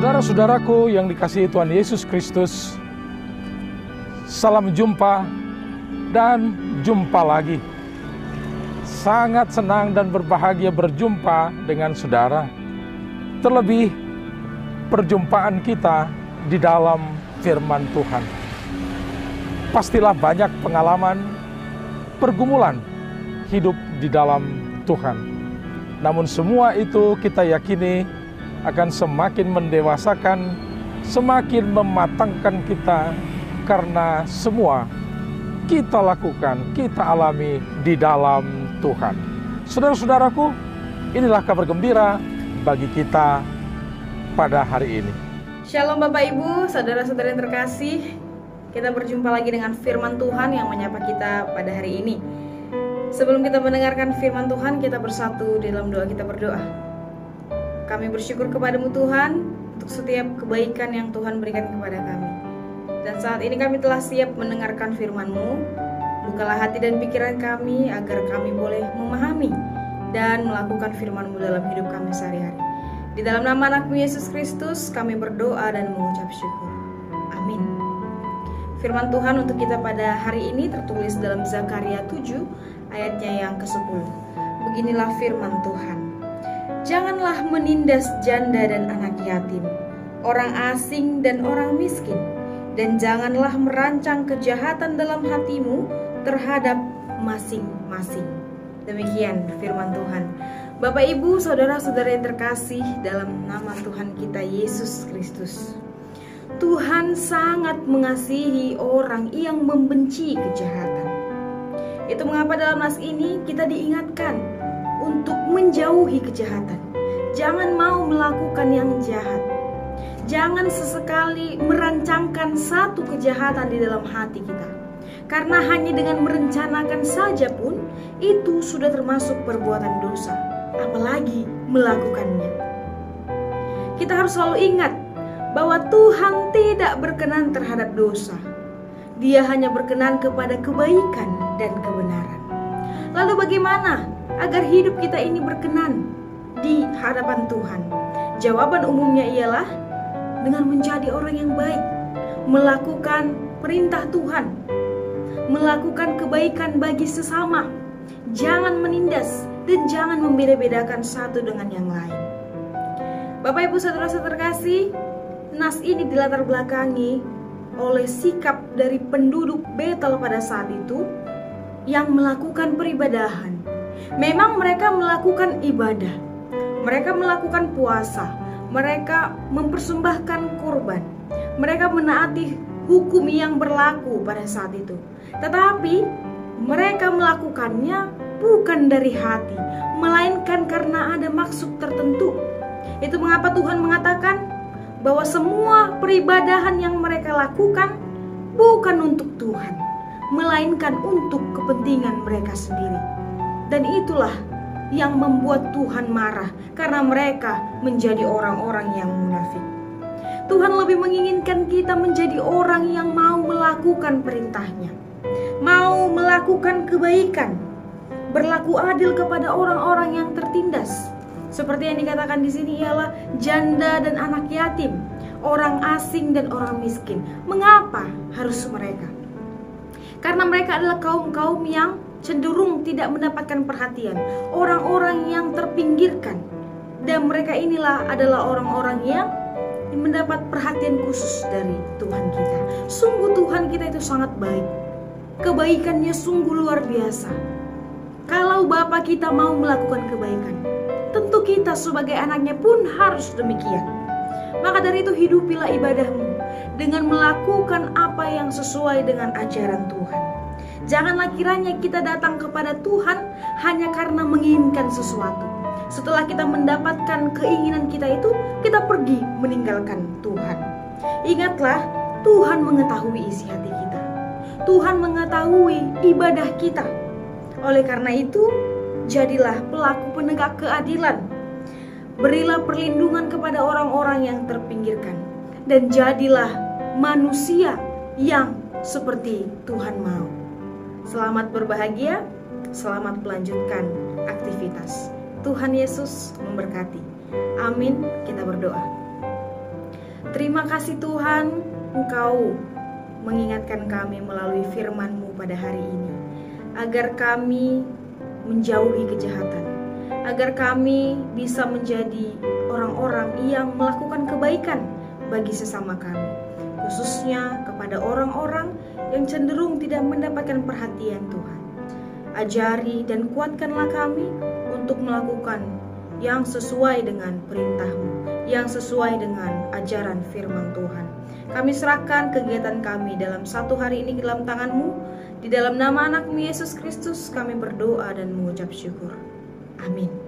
Saudara-saudaraku yang dikasihi Tuhan Yesus Kristus, salam jumpa dan jumpa lagi. Sangat senang dan berbahagia berjumpa dengan saudara. Terlebih perjumpaan kita di dalam firman Tuhan. Pastilah banyak pengalaman, pergumulan hidup di dalam Tuhan. Namun semua itu kita yakini akan semakin mendewasakan, semakin mematangkan kita, karena semua kita lakukan, kita alami di dalam Tuhan. Saudara-saudaraku, inilah kabar gembira bagi kita pada hari ini. Shalom Bapak Ibu, saudara-saudara yang terkasih. Kita berjumpa lagi dengan firman Tuhan yang menyapa kita pada hari ini. Sebelum kita mendengarkan firman Tuhan, kita bersatu di dalam doa. Kita berdoa. Kami bersyukur kepadamu Tuhan untuk setiap kebaikan yang Tuhan berikan kepada kami. Dan saat ini kami telah siap mendengarkan firman-Mu. Bukalah hati dan pikiran kami agar kami boleh memahami dan melakukan firman-Mu dalam hidup kami sehari-hari. Di dalam nama anak-Mu Yesus Kristus kami berdoa dan mengucap syukur. Amin. Firman Tuhan untuk kita pada hari ini tertulis dalam Zakaria 7 ayatnya yang ke-10. Beginilah firman Tuhan. Janganlah menindas janda dan anak yatim, orang asing dan orang miskin, dan janganlah merancang kejahatan dalam hatimu terhadap masing-masing. Demikian firman Tuhan. Bapak, Ibu, saudara-saudara yang terkasih dalam nama Tuhan kita Yesus Kristus. Tuhan sangat mengasihi orang yang membenci kejahatan. Itu mengapa dalam nas ini kita diingatkan untuk menjauhi kejahatan. Jangan mau melakukan yang jahat. Jangan sesekali merancangkan satu kejahatan di dalam hati kita. Karena hanya dengan merencanakan saja pun itu sudah termasuk perbuatan dosa, apalagi melakukannya. Kita harus selalu ingat bahwa Tuhan tidak berkenan terhadap dosa. Dia hanya berkenan kepada kebaikan dan kebenaran. Lalu bagaimana agar hidup kita ini berkenan di hadapan Tuhan? Jawaban umumnya ialah dengan menjadi orang yang baik, melakukan perintah Tuhan, melakukan kebaikan bagi sesama, jangan menindas dan jangan membeda-bedakan satu dengan yang lain. Bapak, Ibu, saudara-saudara terkasih, nas ini dilatar belakangi oleh sikap dari penduduk Betel pada saat itu yang melakukan peribadahan. Memang mereka melakukan ibadah, mereka melakukan puasa, mereka mempersembahkan kurban, mereka menaati hukum yang berlaku pada saat itu. Tetapi mereka melakukannya bukan dari hati, melainkan karena ada maksud tertentu. Itu mengapa Tuhan mengatakan bahwa semua peribadahan yang mereka lakukan bukan untuk Tuhan, melainkan untuk kepentingan mereka sendiri. Dan itulah yang membuat Tuhan marah, karena mereka menjadi orang-orang yang munafik. Tuhan lebih menginginkan kita menjadi orang yang mau melakukan perintahnya, mau melakukan kebaikan, berlaku adil kepada orang-orang yang tertindas. Seperti yang dikatakan di sini ialah janda dan anak yatim, orang asing dan orang miskin. Mengapa harus mereka? Karena mereka adalah kaum-kaum yang cenderung tidak mendapatkan perhatian, orang-orang yang terpinggirkan. Dan mereka inilah adalah orang-orang yang mendapat perhatian khusus dari Tuhan kita. Sungguh Tuhan kita itu sangat baik, kebaikannya sungguh luar biasa. Kalau Bapa kita mau melakukan kebaikan, tentu kita sebagai anaknya pun harus demikian. Maka dari itu hidupilah ibadahmu dengan melakukan apa yang sesuai dengan ajaran Tuhan. Janganlah kiranya kita datang kepada Tuhan hanya karena menginginkan sesuatu. Setelah kita mendapatkan keinginan kita itu, kita pergi meninggalkan Tuhan. Ingatlah, Tuhan mengetahui isi hati kita. Tuhan mengetahui ibadah kita. Oleh karena itu, jadilah pelaku penegak keadilan. Berilah perlindungan kepada orang-orang yang terpinggirkan. Dan jadilah manusia yang seperti Tuhan mau. Selamat berbahagia, selamat melanjutkan aktivitas. Tuhan Yesus memberkati. Amin. Kita berdoa. Terima kasih Tuhan, Engkau mengingatkan kami melalui firman-Mu pada hari ini, agar kami menjauhi kejahatan, agar kami bisa menjadi orang-orang yang melakukan kebaikan bagi sesama kami, khususnya kepada orang-orang yang cenderung tidak mendapatkan perhatian Tuhan. Ajari dan kuatkanlah kami untuk melakukan yang sesuai dengan perintah-Mu, yang sesuai dengan ajaran firman Tuhan. Kami serahkan kegiatan kami dalam satu hari ini ke dalam tangan-Mu. Di dalam nama anak-Mu Yesus Kristus kami berdoa dan mengucap syukur. Amin.